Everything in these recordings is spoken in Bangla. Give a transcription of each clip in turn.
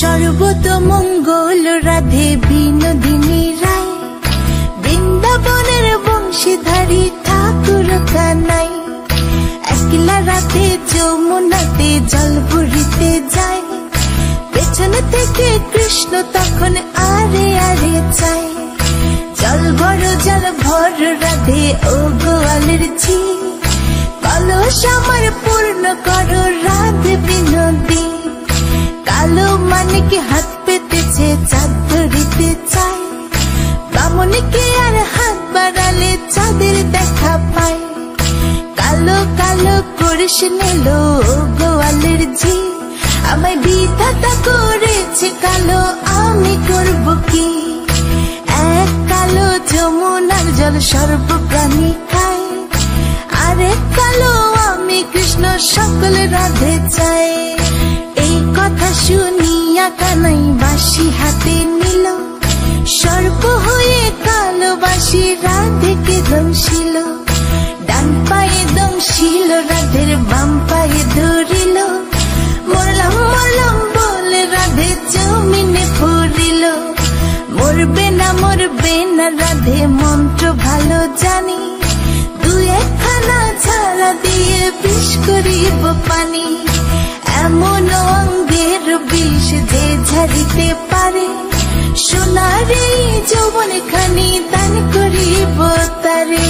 সর্বতমঙ্গল রাধে বিনোদিনী রায়, বৃন্দাবনের বংশীধারী ঠাকুর কানাই। একলা রাধে যমুনাতে জল ভরিতে যায়, পেছন থেকে কৃষ্ণ তখন আরে আরে চায়। জল ভর রাধে ও গোয়ালের ঝি, কলস আমার পূর্ণ করো রাধে বিনোদী। কালো মানিকে হাত পেতেছে চাঁদ ধরিতে চায়, বামনকে আর হাত বাড়ালে চাঁদের দেখা পায়। কালো কালো করিস নিল গোয়ালের ঝি, আমায় বিধাতা করেছে কালো, আমি করব কি? এক কালো যমুনার জল সর্বপ্রাণী খায়, আরেক কালো আমি কৃষ্ণ সকল রাধে চাই। এই কথা শুনিয়া কানাই বাঁশি হাতে নিল, সর্প হয়ে কালো বাঁশি রাধেকে দংশিল। ডান পায়ে দংশিল রাধের বাম পায়ে ধরিল, মরলাম মরলাম বলে রাধে জমিনে পড়িল। মরবে না রাধে মন্ত্র ভালো জানি, দু একখানা ছাড়া দিয়ে বিষ করিব পানি। এমন অঙ্গের বিষ যে ঝাড়িতে পারে, সোনার এই যৌবন খানি দান করিব তারে।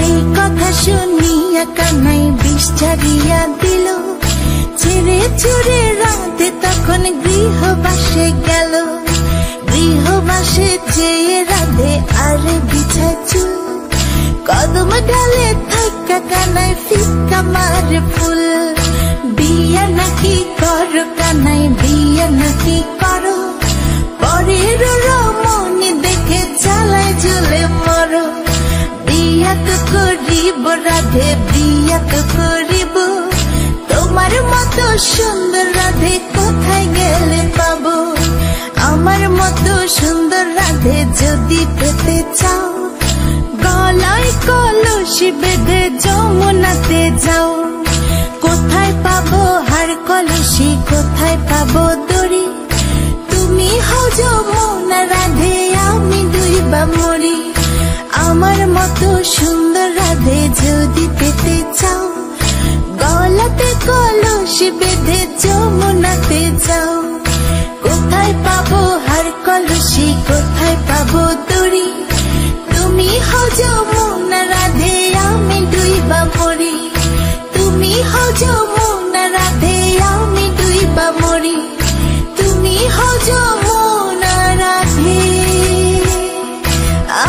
এই কথা শুনিয়া কানাই বিষ ঝাড়িয়া দিল, ছেড়ে ছুড়ে রাধে তখন গৃহবাসে গেল। গৃহবাসে যেয়ে রাধে আর বিছায় চুল, কদম ডালে থাকা কানাই ফিক্কা মারে ফুল। বিয়া নাকি করো কানাই, বিয়া নাকি করো, পরের রমণী দেখে জ্বালায় জ্বলে মরো। বিয়া তো করিব রাধে, বিয়া তো করিব, তোমার মতো সুন্দর রাধে কোথায় গেলে পাবো? আমার মতো সুন্দর রাধে যদি পেতে চাও, গলায় কলসি বেঁধে যমুনাতে যাও। কোথায় পাবো হার কলসি, কোথায় পাবো দড়ি? তুমি হও যমুনা রাধে, আমি ডুইবা মরি। আমার মতো সুন্দর রাধে যদি পেতে চাও, গলাতে কলসি বেঁধে যমুনাতে যাও। কোথায় পাবো হার কলসি, কোথায় পাবো দড়ি? তুমি হও যমুনা রাধে, আমি ডুইবা মরি। তুমি হও যমুনা রাধে, আমি ডুইবা মরি। তুমি হও যমুনা রাধে,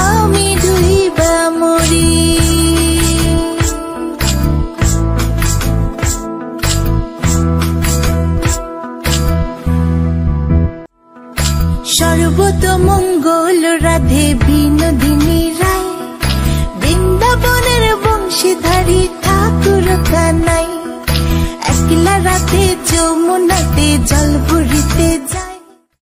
আমি ডুইবা মরি। সর্বতমঙ্গল রাধে বিনোদিনী রায়, বৃন্দাবনের বংশীধারী ঠাকুর কানাই। একলা রাধে যমুনাতে জল ভরিতে